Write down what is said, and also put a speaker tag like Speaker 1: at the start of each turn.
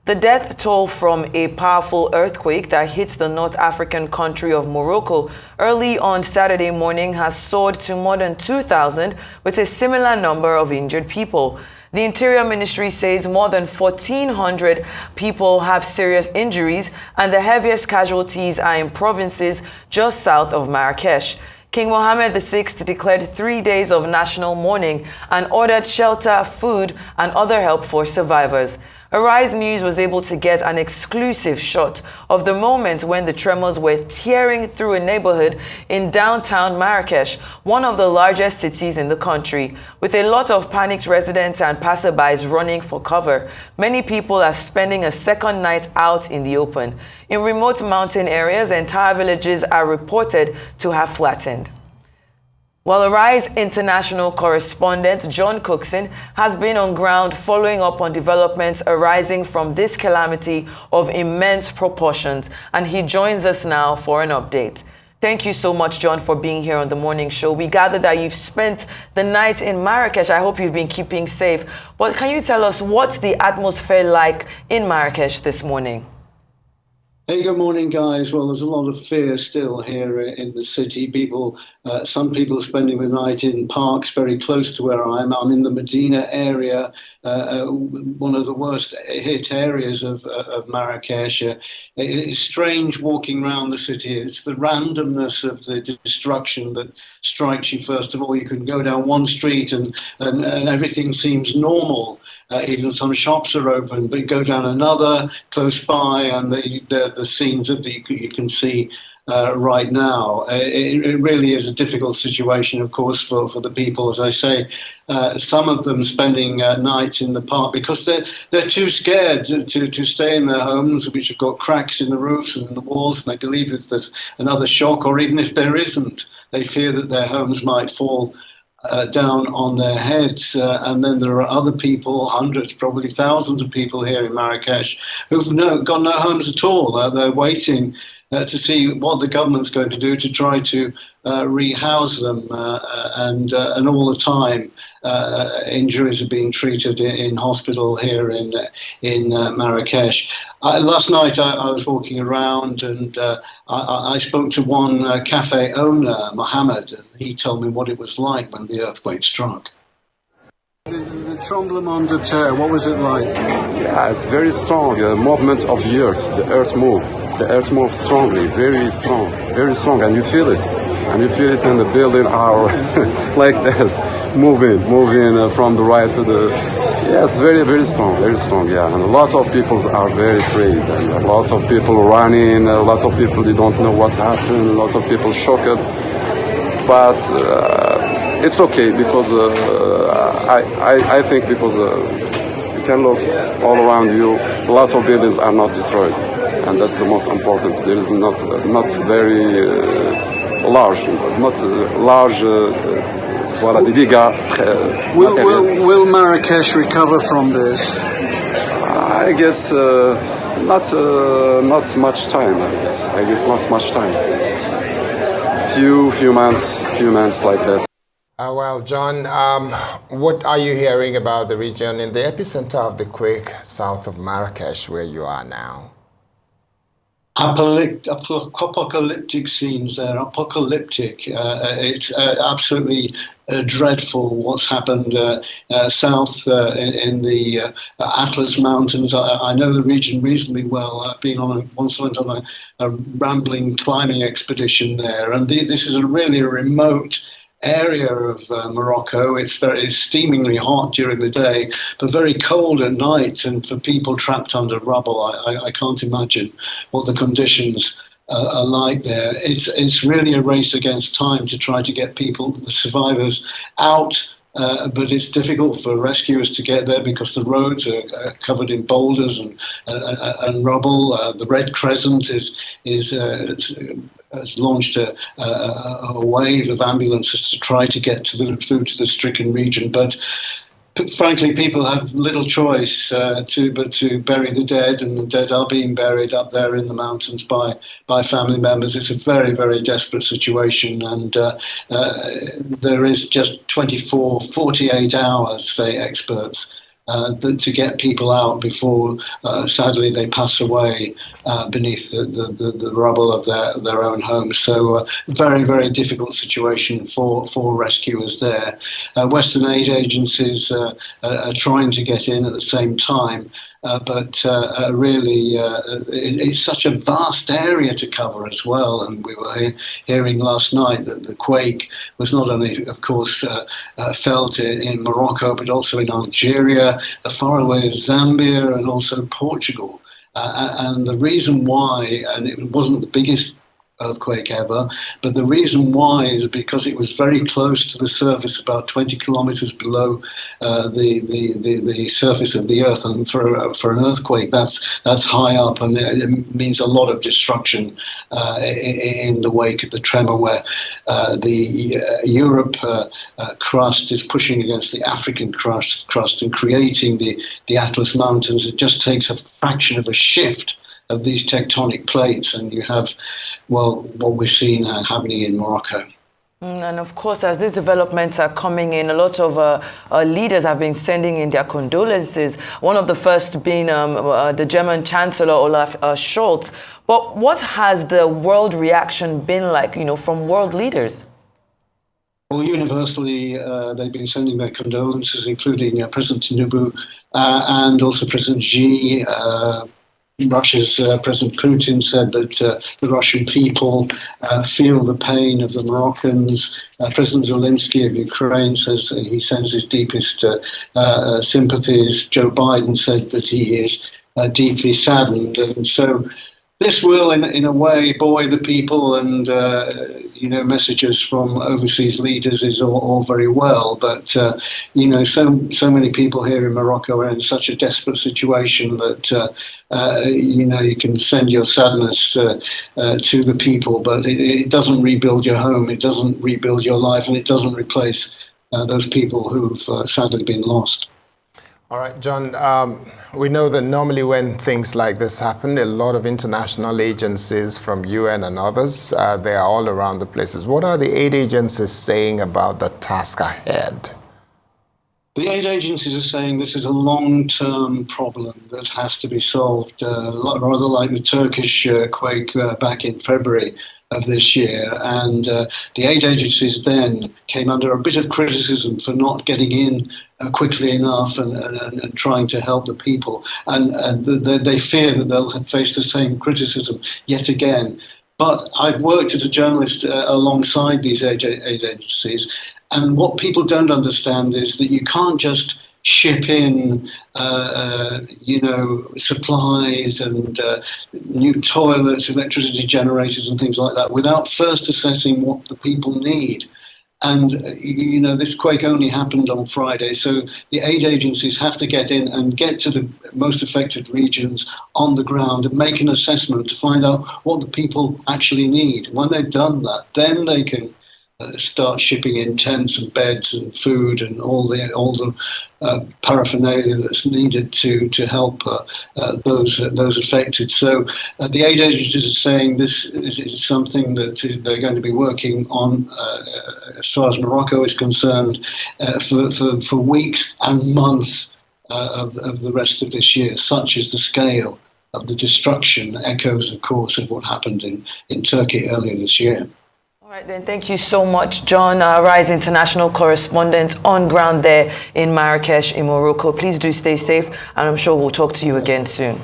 Speaker 1: The death toll from a powerful earthquake that hit the North African country of Morocco early on Saturday morning has soared to more than 2,000, with a similar number of injured people. The Interior Ministry says more than 1,400 people have serious injuries, and the heaviest casualties are in provinces just south of Marrakesh. King Mohammed VI declared 3 days of national mourning and ordered shelter, food, and other help for survivors. Arise News was able to get an exclusive shot of the moment when the tremors were tearing through a neighborhood in downtown Marrakesh, one of the largest cities in the country. With a lot of panicked residents and passerbys running for cover, many people are spending a second night out in the open. In remote mountain areas, entire villages are reported to have flattened. Well, Arise international correspondent John Cookson has been on ground following up on developments arising from this calamity of immense proportions, and he joins us now for an update. Thank you so much, John, for being here on the morning show. We gather that you've spent the night in Marrakesh. I hope you've been keeping safe. But can you tell us what's the atmosphere like in Marrakesh this morning?
Speaker 2: Hey, good morning, guys. Well, there's a lot of fear still here in the city. Some people are spending the night in parks very close to where I am. I'm in the Medina area, one of the worst hit areas of Marrakesh. It's strange walking around the city. It's the randomness of the destruction that strikes you. First of all, you can go down one street and everything seems normal. Even some shops are open, but go down another close by, and the scenes that you can see right now. It really is a difficult situation, of course, for the people. As I say, some of them spending nights in the park because they're too scared to stay in their homes, which have got cracks in the roofs and the walls, and they believe if there's another shock, or even if there isn't, they fear that their homes might fall down on their heads. And then there are other people, hundreds, probably thousands of people here in Marrakesh who've got no homes at all. They're waiting to see what the government's going to do to try to rehouse them, and all the time injuries are being treated in hospital here in Marrakesh. Last night I was walking around, and I spoke to one cafe owner, Mohammed, and he told me what it was like when the earthquake struck. The tremblement de terre, what was it like?
Speaker 3: Yeah, it's very strong movement of the earth. The earth moves. The earth moves strongly, very strong, and you feel it. And you feel it in the building are like this, moving from the right to the... Yes, very strong, yeah. And a lot of people are very afraid, and a lot of people running, a lot of people, they don't know what's happened, a lot of people shocked. But it's okay, because I think because you can look all around you, lots of buildings are not destroyed. And that's the most important. There is not very large, voilà, des dégâts.
Speaker 2: Will Marrakesh recover from this?
Speaker 3: I guess not much time. I guess not much time. Few months like that.
Speaker 4: Well, John, what are you hearing about the region in the epicenter of the quake south of Marrakesh, where you are now?
Speaker 2: Apocalyptic scenes there, apocalyptic. It's absolutely dreadful what's happened south in the Atlas Mountains. I know the region reasonably well. I've been once went on a rambling climbing expedition there, and this is really a remote area of Morocco. It's steamingly hot during the day, but very cold at night, and for people trapped under rubble, I can't imagine what the conditions are like there. It's really a race against time to try to get people, the survivors, out, but it's difficult for rescuers to get there because the roads are covered in boulders and rubble. The Red Crescent has launched a wave of ambulances to try to get through to the stricken region, but frankly, people have little choice but to bury the dead, and the dead are being buried up there in the mountains by family members. It's a very, very desperate situation, and there is just 24, 48 hours, say experts, to get people out before, sadly, they pass away beneath the rubble of their own homes. So very, very difficult situation for rescuers there. Western aid agencies are trying to get in at the same time. But really, it's such a vast area to cover as well. And we were hearing last night that the quake was not only, of course, felt in Morocco, but also in Algeria, as far away as Zambia, and also Portugal. And the reason why, and it wasn't the biggest earthquake ever, but the reason why is because it was very close to the surface, about 20 kilometers below the surface of the earth. And for an earthquake, that's high up, and it means a lot of destruction in the wake of the tremor, where the Europe crust is pushing against the African crust and creating the Atlas Mountains. It just takes a fraction of a shift of these tectonic plates, and you have, well, what we've seen happening in Morocco.
Speaker 1: And of course, as these developments are coming in, a lot of leaders have been sending in their condolences. One of the first being the German Chancellor Olaf Scholz. But what has the world reaction been like, from world leaders?
Speaker 2: Well, universally, they've been sending their condolences, including President Tinubu and also President Xi. Russia's President Putin said that the Russian people feel the pain of the Moroccans. President Zelensky of Ukraine says he sends his deepest sympathies. Joe Biden said that he is deeply saddened. And so this will, in a way, buoy the people, and messages from overseas leaders is all very well. But so many people here in Morocco are in such a desperate situation that you can send your sadness to the people, but it doesn't rebuild your home, it doesn't rebuild your life, and it doesn't replace those people who've sadly been lost.
Speaker 4: All right, John, we know that normally when things like this happen, a lot of international agencies from UN and others, they are all around the places. What are the aid agencies saying about the task ahead?
Speaker 2: The aid agencies are saying this is a long-term problem that has to be solved, rather like the Turkish quake back in February of this year. And the aid agencies then came under a bit of criticism for not getting in quickly enough and trying to help the people. And they fear that they'll face the same criticism yet again. But I've worked as a journalist alongside these aid agencies, and what people don't understand is that you can't just ship in, supplies and new toilets, electricity generators and things like that without first assessing what the people need. And, this quake only happened on Friday, so the aid agencies have to get in and get to the most affected regions on the ground and make an assessment to find out what the people actually need. When they've done that, then they can start shipping in tents and beds and food and all the paraphernalia that's needed to help those affected. So the aid agencies are saying this is something that they're going to be working on as far as Morocco is concerned for weeks and months of the rest of this year. Such is the scale of the destruction, echoes, of course, of what happened in Turkey earlier this year.
Speaker 1: All right, then. Thank you so much, John, Rise international correspondent on ground there in Marrakesh, in Morocco. Please do stay safe, and I'm sure we'll talk to you again soon.